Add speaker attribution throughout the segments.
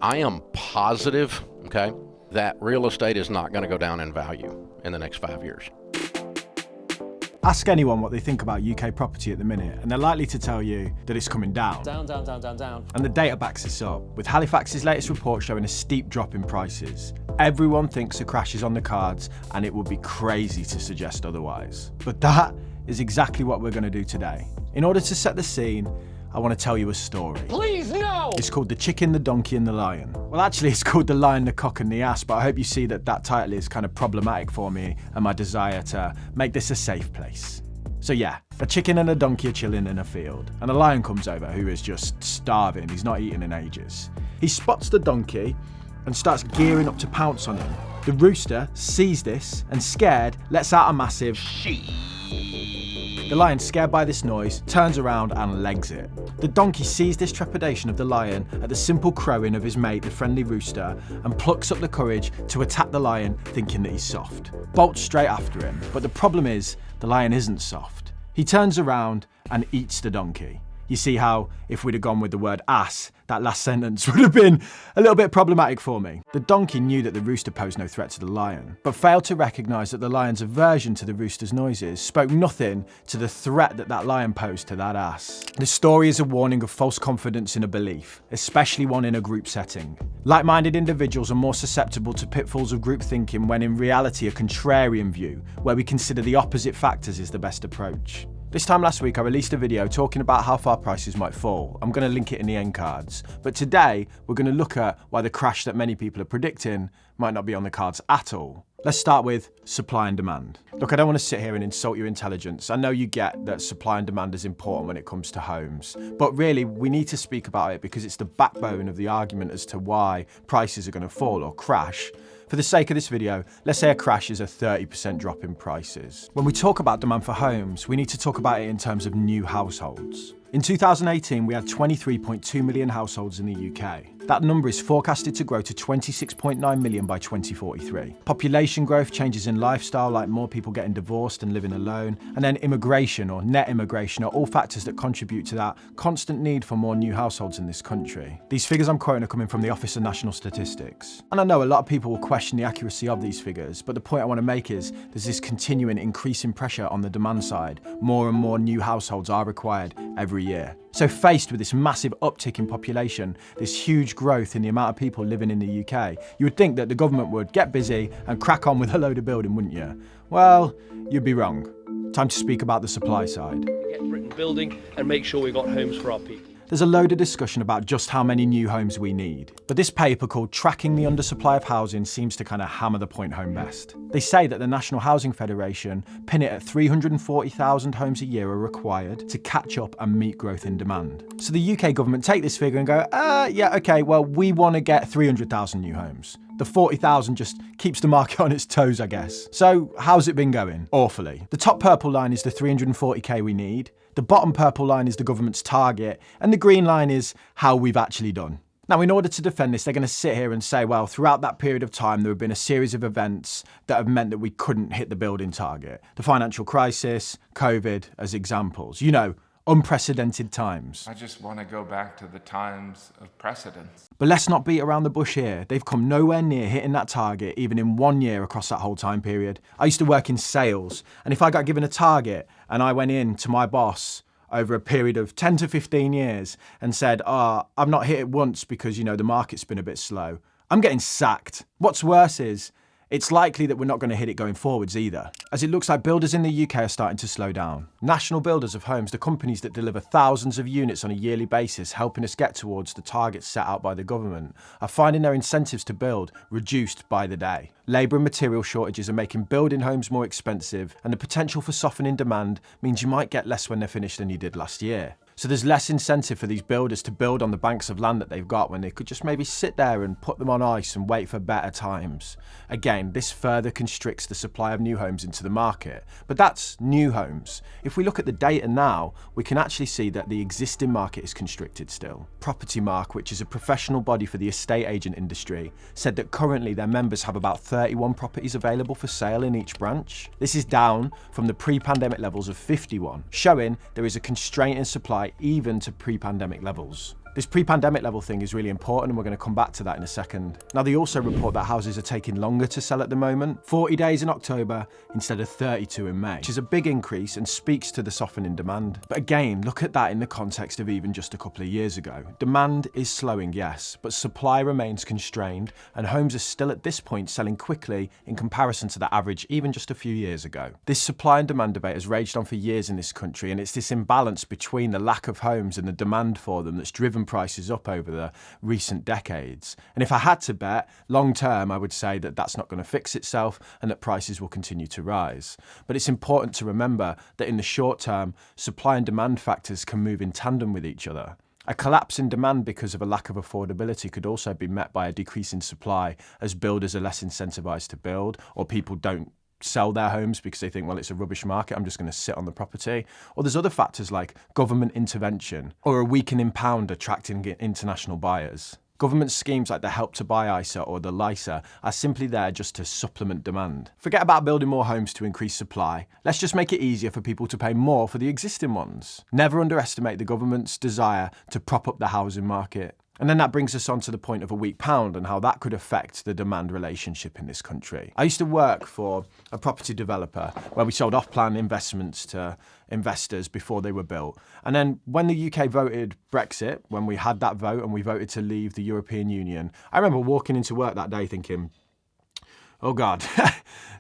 Speaker 1: I am positive, okay, that real estate is not going to go down in value in the next 5 years.
Speaker 2: Ask anyone what they think about UK property at the minute, and they're likely to tell you that it's coming down.
Speaker 3: Down.
Speaker 2: And the data backs this up, with Halifax's latest report showing a steep drop in prices. Everyone thinks a crash is on the cards, and it would be crazy to suggest otherwise. But that is exactly what we're going to do today. In order to set the scene, I want to tell you a story.
Speaker 3: Please, no!
Speaker 2: It's called The Chicken, the Donkey and the Lion. Well, actually, it's called The Lion, the Cock and the Ass, but I hope you see that that title is kind of problematic for me and my desire to make this a safe place. So yeah, a chicken and a donkey are chilling in a field, and a lion comes over who is just starving. He's not eaten in ages. He spots the donkey and starts gearing up to pounce on him. The rooster sees this and, scared, lets out a massive shee. The lion, scared by this noise, turns around and legs it. The donkey sees this trepidation of the lion at the simple crowing of his mate, the friendly rooster, and plucks up the courage to attack the lion, thinking that he's soft. Bolts straight after him, but the problem is, the lion isn't soft. He turns around and eats the donkey. You see how, if we'd have gone with the word ass, that last sentence would have been a little bit problematic for me. The donkey knew that the rooster posed no threat to the lion, but failed to recognise that the lion's aversion to the rooster's noises spoke nothing to the threat that that lion posed to that ass. The story is a warning of false confidence in a belief, especially one in a group setting. Like-minded individuals are more susceptible to pitfalls of group thinking when in reality a contrarian view, where we consider the opposite factors, is the best approach. This time last week I released a video talking about how far prices might fall. I'm going to link it in the end cards. But today we're going to look at why the crash that many people are predicting might not be on the cards at all. Let's start with supply and demand. Look, I don't want to sit here and insult your intelligence. I know you get that supply and demand is important when it comes to homes. But really, we need to speak about it because it's the backbone of the argument as to why prices are going to fall or crash. For the sake of this video, let's say a crash is a 30% drop in prices. When we talk about demand for homes, we need to talk about it in terms of new households. In 2018, we had 23.2 million households in the UK. That number is forecasted to grow to 26.9 million by 2043. Population growth, changes in lifestyle like more people getting divorced and living alone, and then immigration or net immigration are all factors that contribute to that constant need for more new households in this country. These figures I'm quoting are coming from the Office of National Statistics. And I know a lot of people will question the accuracy of these figures, but the point I want to make is there's this continuing increasing pressure on the demand side. More and more new households are required every year. So faced with this massive uptick in population, this huge growth in the amount of people living in the UK, you would think that the government would get busy and crack on with a load of building, wouldn't you? Well, you'd be wrong. Time to speak about the supply side.
Speaker 4: Get Britain building and make sure we've got homes for our people.
Speaker 2: There's a load of discussion about just how many new homes we need, but this paper called Tracking the Undersupply of Housing seems to kind of hammer the point home best. They say that the National Housing Federation pin it at 340,000 homes a year are required to catch up and meet growth in demand. So the UK government take this figure and go, yeah, okay, well, we want to get 300,000 new homes. The 40,000 just keeps the market on its toes, I guess. So how's it been going? Awfully. The top purple line is the 340k we need. The bottom purple line is the government's target, and the green line is how we've actually done. Now, in order to defend this, they're going to sit here and say, well, throughout that period of time, there have been a series of events that have meant that we couldn't hit the building target. The financial crisis, COVID as examples. You know, unprecedented times.
Speaker 5: I just want to go back to the times of precedence.
Speaker 2: But let's not beat around the bush here. They've come nowhere near hitting that target, even in 1 year across that whole time period. I used to work in sales, and if I got given a target and I went in to my boss over a period of 10 to 15 years and said, I've not hit it once because, you know, the market's been a bit slow, I'm getting sacked. What's worse is, it's likely that we're not going to hit it going forwards either, as it looks like builders in the UK are starting to slow down. National builders of homes, the companies that deliver thousands of units on a yearly basis, helping us get towards the targets set out by the government, are finding their incentives to build reduced by the day. Labour and material shortages are making building homes more expensive, and the potential for softening demand means you might get less when they're finished than you did last year. So there's less incentive for these builders to build on the banks of land that they've got when they could just maybe sit there and put them on ice and wait for better times. Again, this further constricts the supply of new homes into the market. But that's new homes. If we look at the data now, we can actually see that the existing market is constricted still. Property Mark, which is a professional body for the estate agent industry, said that currently their members have about 31 properties available for sale in each branch. This is down from the pre-pandemic levels of 51, showing there is a constraint in supply even to pre-pandemic levels. This pre-pandemic level thing is really important, and we're going to come back to that in a second. Now, they also report that houses are taking longer to sell at the moment, 40 days in October instead of 32 in May, which is a big increase and speaks to the softening demand. But again, look at that in the context of even just a couple of years ago. Demand is slowing, yes, but supply remains constrained, and homes are still at this point selling quickly in comparison to the average even just a few years ago. This supply and demand debate has raged on for years in this country, and it's this imbalance between the lack of homes and the demand for them that's driven prices up over the recent decades. And if I had to bet, long term, I would say that that's not going to fix itself and that prices will continue to rise. But it's important to remember that in the short term, supply and demand factors can move in tandem with each other. A collapse in demand because of a lack of affordability could also be met by a decrease in supply, as builders are less incentivized to build, or people don't sell their homes because they think, well, it's a rubbish market, I'm just going to sit on the property. Or there's other factors like government intervention or a weakening pound attracting international buyers. Government schemes like the Help to Buy ISA or the LISA are simply there just to supplement demand. Forget about building more homes to increase supply. Let's just make it easier for people to pay more for the existing ones. Never underestimate the government's desire to prop up the housing market. And then that brings us on to the point of a weak pound and how that could affect the demand relationship in this country. I used to work for a property developer where we sold off-plan investments to investors before they were built. And then when the UK voted Brexit, when we had that vote and we voted to leave the European Union, I remember walking into work that day thinking, oh God,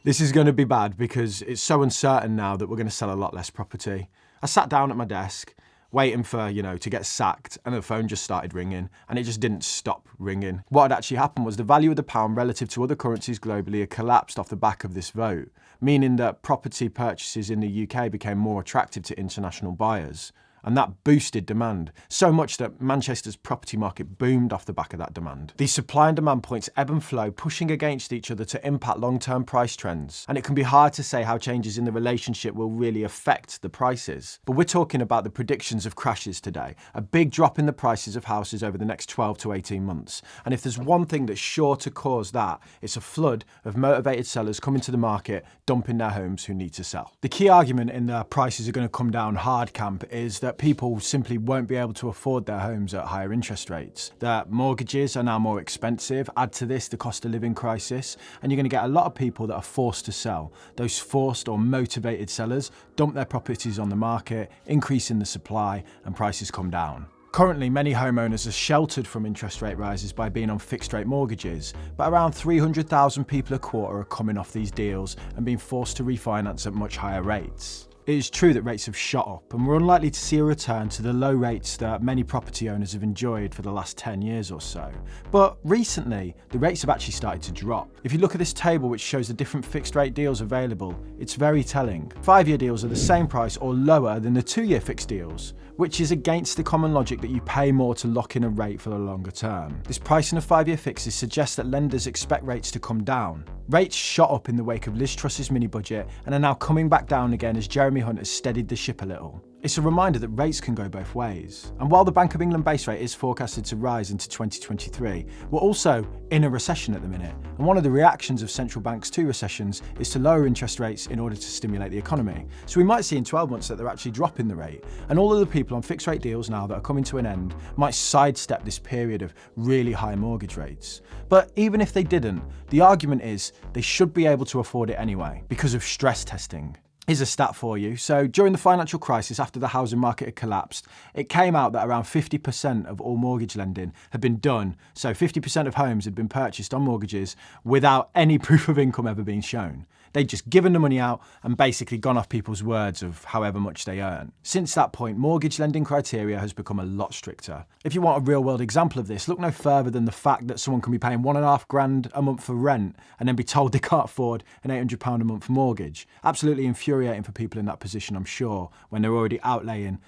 Speaker 2: this is going to be bad because it's so uncertain now that we're going to sell a lot less property. I sat down at my desk, waiting for, to get sacked, and the phone just started ringing, and it just didn't stop ringing. What had actually happened was the value of the pound relative to other currencies globally had collapsed off the back of this vote, meaning that property purchases in the UK became more attractive to international buyers. And that boosted demand, so much that Manchester's property market boomed off the back of that demand. These supply and demand points ebb and flow, pushing against each other to impact long-term price trends. And it can be hard to say how changes in the relationship will really affect the prices. But we're talking about the predictions of crashes today, a big drop in the prices of houses over the next 12 to 18 months. And if there's one thing that's sure to cause that, it's a flood of motivated sellers coming to the market, dumping their homes who need to sell. The key argument in the prices are going to come down hard camp is that people simply won't be able to afford their homes at higher interest rates. That mortgages are now more expensive. Add to this the cost of living crisis, and you're going to get a lot of people that are forced to sell. Those forced or motivated sellers dump their properties on the market, increasing the supply, and prices come down. Currently, many homeowners are sheltered from interest rate rises by being on fixed rate mortgages, but around 300,000 people a quarter are coming off these deals and being forced to refinance at much higher rates. It is true that rates have shot up, and we're unlikely to see a return to the low rates that many property owners have enjoyed for the last 10 years or so. But recently, the rates have actually started to drop. If you look at this table which shows the different fixed rate deals available, it's very telling. 5-year deals are the same price or lower than the 2-year fixed deals, which is against the common logic that you pay more to lock in a rate for the longer term. This pricing of 5-year fixes suggests that lenders expect rates to come down. Rates shot up in the wake of Liz Truss's mini-budget and are now coming back down again as Jeremy Hunt has steadied the ship a little. It's a reminder that rates can go both ways. And while the Bank of England base rate is forecasted to rise into 2023, we're also in a recession at the minute. And one of the reactions of central banks to recessions is to lower interest rates in order to stimulate the economy. So we might see in 12 months that they're actually dropping the rate. And all of the people on fixed rate deals now that are coming to an end might sidestep this period of really high mortgage rates. But even if they didn't, the argument is they should be able to afford it anyway because of stress testing. Here's a stat for you. So during the financial crisis, after the housing market had collapsed, it came out that around 50% of all mortgage lending had been done. So 50% of homes had been purchased on mortgages without any proof of income ever being shown. They'd just given the money out and basically gone off people's words of however much they earn. Since that point, mortgage lending criteria has become a lot stricter. If you want a real world example of this, look no further than the fact that someone can be paying $1,500 a month for rent and then be told they can't afford an £800 a month mortgage. Absolutely infuriating for people in that position, I'm sure, when they're already outlaying,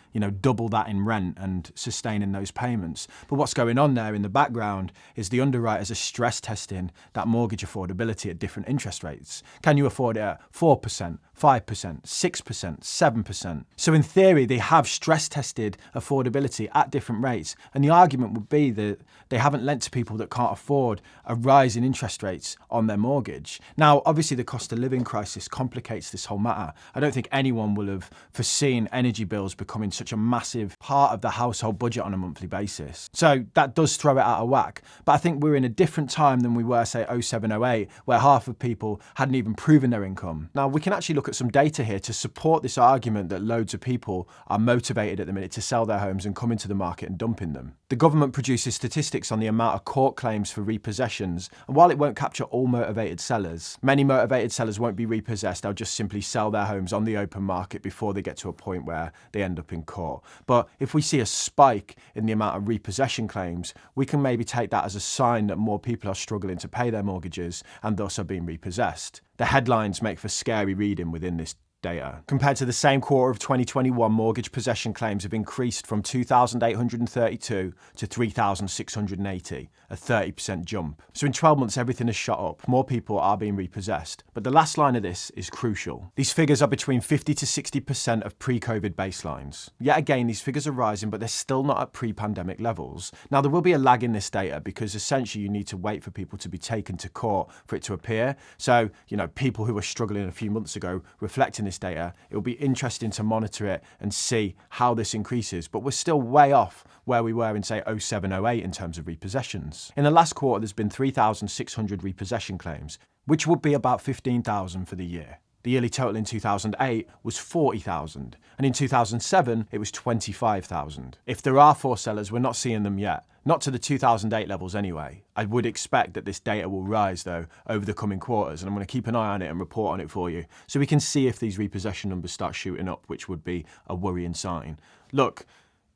Speaker 2: double that in rent and sustaining those payments. But what's going on there in the background is the underwriters are stress testing that mortgage affordability at different interest rates. Can you afford it at 4%, 5%, 6%, 7%? So in theory, they have stress tested affordability at different rates. And the argument would be that they haven't lent to people that can't afford a rise in interest rates on their mortgage. Now, obviously, the cost of living crisis complicates this whole matter. I don't think anyone will have foreseen energy bills becoming such a massive part of the household budget on a monthly basis. So that does throw it out of whack. But I think we're in a different time than we were, say, 07, 08, where half of people hadn't even proven their income. Now, we can actually look at some data here to support this argument that loads of people are motivated at the minute to sell their homes and come into the market and dump in them. The government produces statistics on the amount of court claims for repossessions, and while it won't capture all motivated sellers, many motivated sellers won't be repossessed. They'll just simply sell their homes on the open market before they get to a point where they end up in court. But if we see a spike in the amount of repossession claims, we can maybe take that as a sign that more people are struggling to pay their mortgages and thus are being repossessed. The headlines make for scary reading within this data. Compared to the same quarter of 2021, mortgage possession claims have increased from 2,832 to 3,680, a 30% jump. So in 12 months, everything has shot up. More people are being repossessed. But the last line of this is crucial. These figures are between 50 to 60% of pre-COVID baselines. Yet again, these figures are rising, but they're still not at pre-pandemic levels. Now, there will be a lag in this data because essentially you need to wait for people to be taken to court for it to appear. So, people who were struggling a few months ago reflecting this data, it will be interesting to monitor it and see how this increases, but we're still way off where we were in, say, 07, 08 in terms of repossessions. In the last quarter, there's been 3,600 repossession claims, which would be about 15,000 for the year. The yearly total in 2008 was 40,000, and in 2007, it was 25,000. If there are forced sellers, we're not seeing them yet. Not to the 2008 levels anyway. I would expect that this data will rise, though, over the coming quarters, and I'm going to keep an eye on it and report on it for you, so we can see if these repossession numbers start shooting up, which would be a worrying sign. Look,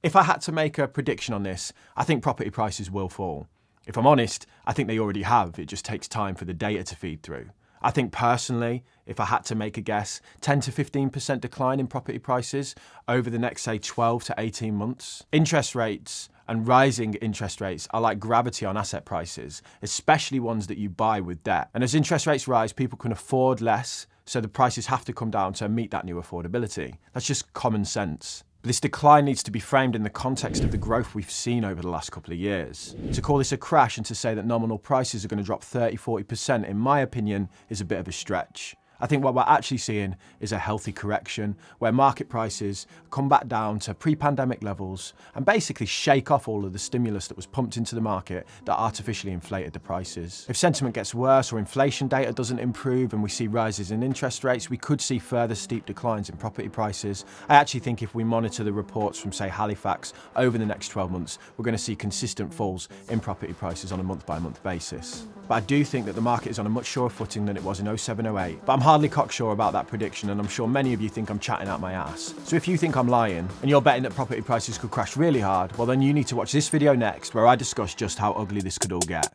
Speaker 2: if I had to make a prediction on this, I think property prices will fall. If I'm honest, I think they already have. It just takes time for the data to feed through. I think personally, if I had to make a guess, 10 to 15% decline in property prices over the next, say, 12 to 18 months. Interest rates and rising interest rates are like gravity on asset prices, especially ones that you buy with debt. And as interest rates rise, people can afford less, so the prices have to come down to meet that new affordability. That's just common sense. But this decline needs to be framed in the context of the growth we've seen over the last couple of years. To call this a crash and to say that nominal prices are going to drop 30-40%, in my opinion, is a bit of a stretch. I think what we're actually seeing is a healthy correction where market prices come back down to pre-pandemic levels and basically shake off all of the stimulus that was pumped into the market that artificially inflated the prices. If sentiment gets worse or inflation data doesn't improve and we see rises in interest rates, we could see further steep declines in property prices. I actually think if we monitor the reports from, say, Halifax over the next 12 months, we're going to see consistent falls in property prices on a month-by-month basis. But I do think that the market is on a much surer footing than it was in 07, 08. But I'm hardly cocksure about that prediction, and I'm sure many of you think I'm chatting out my ass. So if you think I'm lying, and you're betting that property prices could crash really hard, well then you need to watch this video next, where I discuss just how ugly this could all get.